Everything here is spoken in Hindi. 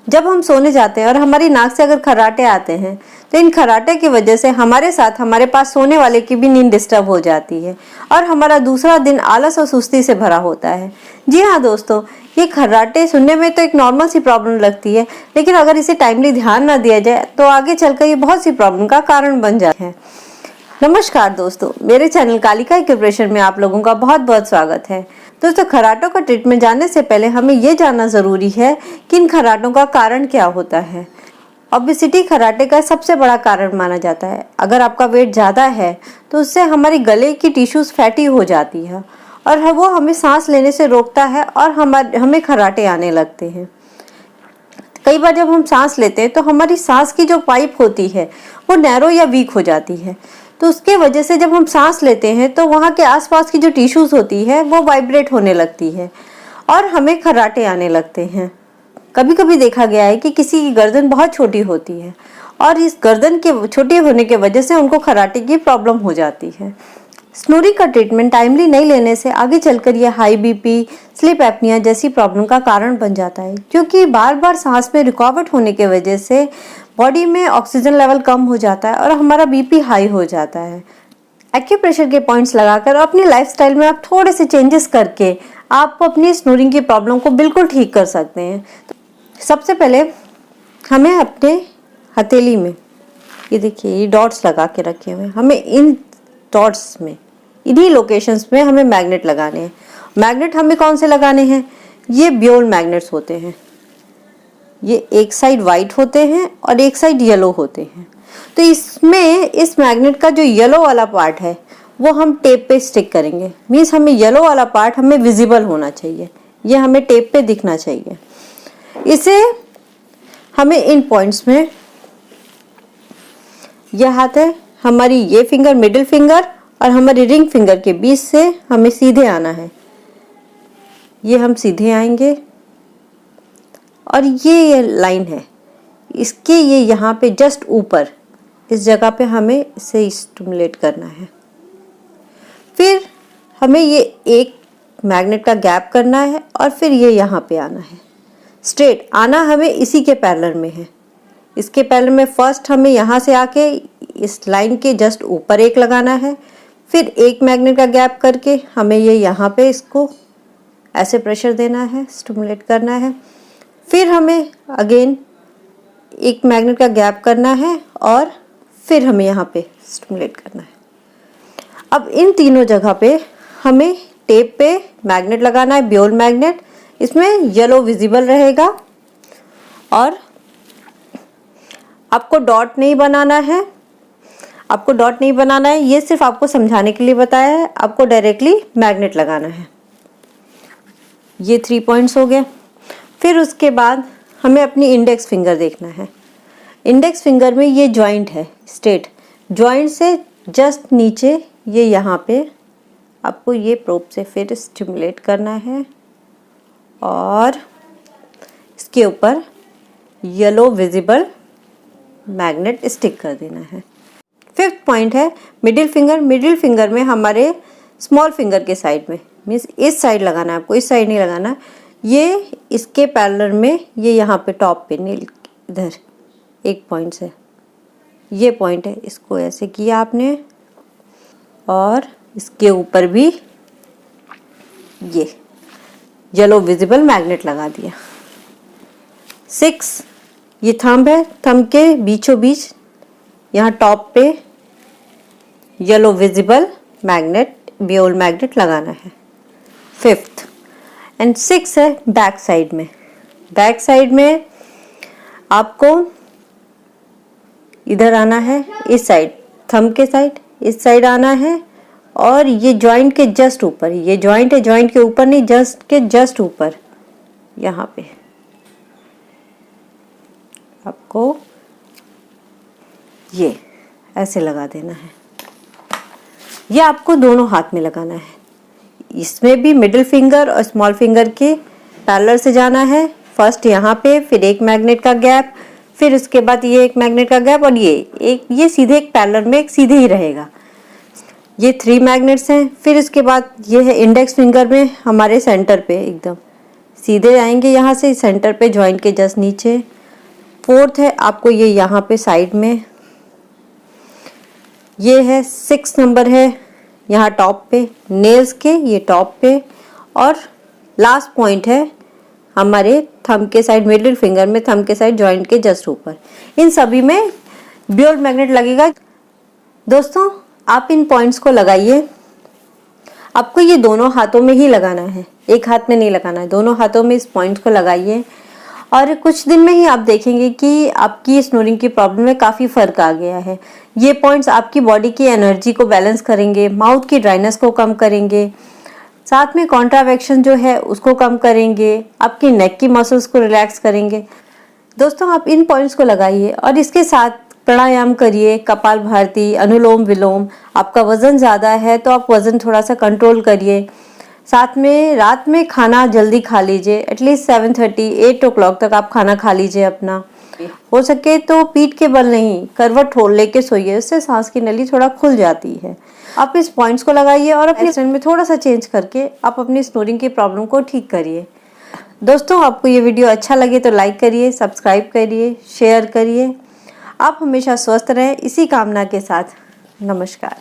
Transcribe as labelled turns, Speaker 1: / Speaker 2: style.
Speaker 1: जब हम सोने जाते हैं और हमारी नाक से अगर खर्राटे आते हैं तो इन खर्राटे की वजह से हमारे साथ हमारे पास सोने वाले की भी नींद डिस्टर्ब हो जाती है और हमारा दूसरा दिन आलस और सुस्ती से भरा होता है। जी हाँ दोस्तों, ये खर्राटे सुनने में तो एक नॉर्मल सी प्रॉब्लम लगती है, लेकिन अगर इसे टाइमली ध्यान ना दिया जाए तो आगे चलकर ये बहुत सी प्रॉब्लम का कारण बन जाते हैं। नमस्कार दोस्तों, मेरे चैनल कालिका एक्यूप्रेशर में आप लोगों का बहुत बहुत स्वागत है। दोस्तों, खर्राटों का ट्रीटमेंट जानने से पहले हमें ये जानना जरूरी है कि इन खर्राटों का कारण क्या होता है। ओबेसिटी खर्राटे का सबसे बड़ा कारण माना जाता है। अगर आपका वेट ज़्यादा है तो उससे हमारी गले की टिश्यूज फैटी हो जाती है और वो हमें सांस लेने से रोकता है और हमें खर्राटे आने लगते हैं। कई बार जब हम सांस लेते हैं तो हमारी सांस की जो पाइप होती है वो नैरो या वीक हो जाती है, तो उसके वजह से जब हम सांस लेते हैं तो वहाँ के आसपास की जो टिश्यूज होती है वो वाइब्रेट होने लगती है और हमें खर्राटे आने लगते हैं। कभी कभी देखा गया है कि किसी की गर्दन बहुत छोटी होती है और इस गर्दन के छोटी होने के वजह से उनको खर्राटे की प्रॉब्लम हो जाती है। स्नोरिंग का ट्रीटमेंट टाइमली नहीं लेने से आगे चलकर यह हाई बीपी, स्लीप एपनिया जैसी प्रॉब्लम का कारण बन जाता है, क्योंकि बार बार सांस में रुकावट होने की वजह से बॉडी में ऑक्सीजन लेवल कम हो जाता है और हमारा बीपी हाई हो जाता है। एक्यूप्रेशर के पॉइंट्स लगाकर अपनी लाइफस्टाइल में आप थोड़े से चेंजेस करके आप अपनी स्नोरिंग की प्रॉब्लम को बिल्कुल ठीक कर सकते हैं। सबसे पहले हमें अपने हथेली में ये देखिए ये डॉट्स लगा के रखे हुए हैं, हमें इन डॉट्स में इन्हीं लोकेशंस में हमें मैग्नेट लगाने हैं। मैग्नेट हमें कौन से लगाने हैं? ये ब्योल मैग्नेट्स होते हैं। ये एक साइड वाइट होते हैं और एक साइड येलो होते हैं। तो इसमें इस मैग्नेट का जो येलो वाला पार्ट है वो हम टेप पे स्टिक करेंगे। मीन्स हमें येलो वाला पार्ट हमें विजिबल होना चाहिए, ये हमें टेप पे दिखना चाहिए। इसे हमें इन पॉइंट्स में, यह हाथ है, हमारी ये फिंगर मिडिल फिंगर और हमारी रिंग फिंगर के बीच से हमें सीधे आना है। ये हम सीधे आएंगे और ये लाइन है इसके, ये यहाँ पे जस्ट ऊपर इस जगह पे हमें इसे स्टिमुलेट करना है। फिर हमें ये एक मैग्नेट का गैप करना है और फिर ये यहाँ पे आना है। स्ट्रेट आना हमें इसी के पैरेलल में है। इसके पैरेलल में फर्स्ट हमें यहाँ से आके इस लाइन के जस्ट ऊपर एक लगाना है, फिर एक मैग्नेट का गैप करके हमें ये यहाँ पे इसको ऐसे प्रेशर देना है, स्टिमुलेट करना है। फिर हमें अगेन एक मैग्नेट का गैप करना है और फिर हमें यहाँ पे स्टिमुलेट करना है। अब इन तीनों जगह पे हमें टेप पे मैग्नेट लगाना है, ब्योल मैग्नेट। इसमें येलो विजिबल रहेगा और आपको डॉट नहीं बनाना है, आपको डॉट नहीं बनाना है, ये सिर्फ आपको समझाने के लिए बताया है। आपको डायरेक्टली मैग्नेट लगाना है। ये 3 पॉइंट्स हो गए। फिर उसके बाद हमें अपनी इंडेक्स फिंगर देखना है। इंडेक्स फिंगर में ये जॉइंट है, स्ट्रेट जॉइंट से जस्ट नीचे ये यहाँ पे आपको ये प्रोब से फिर स्टिमुलेट करना है और इसके ऊपर येलो विजिबल मैग्नेट स्टिक कर देना है। 5th पॉइंट है मिडिल फिंगर। मिडिल फिंगर में हमारे स्मॉल फिंगर के साइड में, मीन्स इस साइड लगाना है आपको, इस साइड नहीं लगाना। ये इसके पैरेलल में ये यहाँ पे टॉप पे नील इधर एक पॉइंट है, ये पॉइंट है, इसको ऐसे किया आपने और इसके ऊपर भी ये येलो विजिबल मैग्नेट लगा दिया। 6 ये थंब है, थंब के बीचों बीच यहाँ टॉप पे येलो विजिबल मैग्नेट, ब्योल मैग्नेट लगाना है। 5th एंड 6 है बैक साइड में। बैक साइड में आपको इधर आना है, इस साइड थंब के साइड, इस साइड आना है और ये जॉइंट के जस्ट ऊपर, ये जॉइंट है, जॉइंट के ऊपर नहीं, जस्ट के जस्ट ऊपर यहाँ पे आपको ये ऐसे लगा देना है। ये आपको दोनों हाथ में लगाना है। इसमें भी मिडिल फिंगर और स्मॉल फिंगर के पैरेलल से जाना है। फर्स्ट यहाँ पे, फिर एक मैग्नेट का गैप, फिर उसके बाद ये एक मैग्नेट का गैप और ये सीधे एक पैरेलल में एक सीधे ही रहेगा। ये 3 मैग्नेट्स हैं। फिर इसके बाद ये है इंडेक्स फिंगर में हमारे सेंटर पे एकदम सीधे आएंगे, यहाँ से सेंटर पे जॉइंट के जस्ट नीचे 4th है आपको ये यहाँ पे साइड में, ये है 6 नंबर है यहाँ टॉप पे, नेल्स के ये टॉप पे, और लास्ट पॉइंट है हमारे थंब के साइड, मिडिल फिंगर में थंब के साइड जॉइंट के जस्ट ऊपर। इन सभी में बियोल्ट मैग्नेट लगेगा। दोस्तों आप इन पॉइंट्स को लगाइए। आपको ये दोनों हाथों में ही लगाना है, एक हाथ में नहीं लगाना है, दोनों हाथों में इस पॉइंट को लगाइए और कुछ दिन में ही आप देखेंगे कि आपकी स्नोरिंग की प्रॉब्लम में काफ़ी फ़र्क आ गया है। ये पॉइंट्स आपकी बॉडी की एनर्जी को बैलेंस करेंगे, माउथ की ड्राइनेस को कम करेंगे, साथ में कॉन्ट्रावेक्शन जो है उसको कम करेंगे, आपकी नेक की मसल्स को रिलैक्स करेंगे। दोस्तों आप इन पॉइंट्स को लगाइए और इसके साथ प्राणायाम करिए, कपाल भाती, अनुलोम विलोम। आपका वजन ज़्यादा है तो आप वजन थोड़ा सा कंट्रोल करिए। साथ में रात में खाना जल्दी खा लीजिए, एटलीस्ट 7:30 8 o'clock तक आप खाना खा लीजिए अपना। हो सके तो पीठ के बल नहीं, करवट होल लेके सोइए, उससे सांस की नली थोड़ा खुल जाती है। आप इस पॉइंट्स को लगाइए और अपने स्टैंड में थोड़ा सा चेंज करके आप अपनी स्नोरिंग की प्रॉब्लम को ठीक करिए। दोस्तों आपको ये वीडियो अच्छा लगे तो लाइक करिए, सब्सक्राइब करिए, शेयर करिए। आप हमेशा स्वस्थ रहें, इसी कामना के साथ नमस्कार।